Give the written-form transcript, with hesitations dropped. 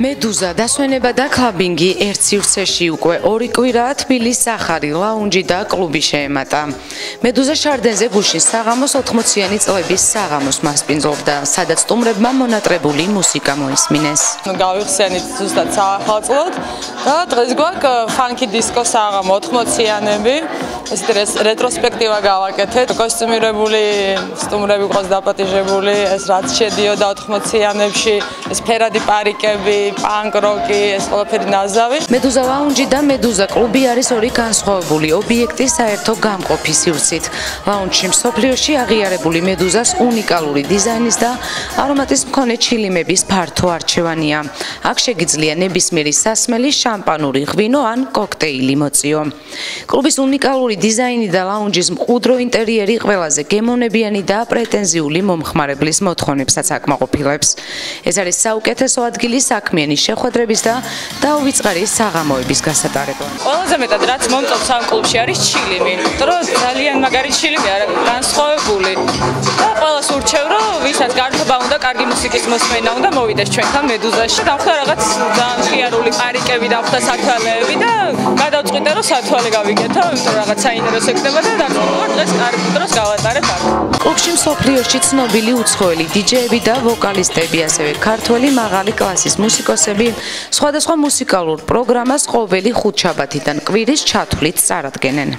მედუზა დასვენება და კლაბინგი ერთ სივრცეში უკვე 2 კვირაა თბილის სახარი, ლაუნჯი და კლუბი შეემატა. მედუზა შარდენზე გუშინ საღამოს 80-იანი წლების საღამოს მასპინძლობდა, სადაც სტუმრებმა მონატრებული მუსიკა მოისმინეს. გავიხსენით ზუსტად საახალწლოდ და დღეს გვაქვს ფანკი დისკო საღამო 80-იანები. ეს რეტროსპექტივა გავაკეთეთ. კოსტუმირებული სტუმრები ყავს დაპატიჟებული, ეს რაც შედიოდა 80-იანებში, ეს ფერადი პარიკები, პანკ როკი, ეს ყველაფერი ნაზავი. მედუზა ლაუნჯი და მედუზა კლუბი არის ორი განსხვავებული ობიექტი საერთო გამყოფის სივრცით. ლაუნჯში მსოფლიოში აღიარებული მედუზას უნიკალური დიზაინის და არომატის მქონე ჩილიმების ფართო არჩევანია. აქ შეგიძლია ნებისმიერი სასმელი, შამპანური, ღვინო ან კოქტეილი მოწიო. კლუბის უნიკალური დიზაინი და ლაუნჯის მყუდრო ინტერიერი ყველაზე გემოვნებიანი და პრეტენზიული მომხმარებლის მოთხოვნებსაც აკმაყოფილებს. ეს არის საუკეთესო ადგილი საქმიანი შეხვედრების და დაუვიწყარი საღამოების გასატარებლად. ყველაზე მეტად რაც მომწონს ამ კლუბში არის ჩილიმი, იმიტომ რომ ძალიან მაგარი ჩილიმი არა განსხვავებული. და ყველას ურჩევ რომ ვისაც გართობა უნდა, კარგი მუსიკის მოსმენა უნდა მოვიდეს ჩვენთან მედუზაში. დავხდა რაღაც ძალიან ხიარული პარიკები, დავხდა სათვალეები და გადავწყვიტე რომ სათვალე გავიკეთო, იმიტომ რაღაც საინტერესო იქნება და დავწყვიტე დღეს კარგი დროს გავატარებ აქ. კლუბში მსოფლიოში ცნობილი უცხოელი დიჯეები და ვოკალისტები, ასევე ქართველი მაღალი კლასის მუსიკოსები სხვადასხვა მუსიკალურ პროგრამას ყოველი ხუთშაბათიდან კვირის ჩათვლით წარადგენენ.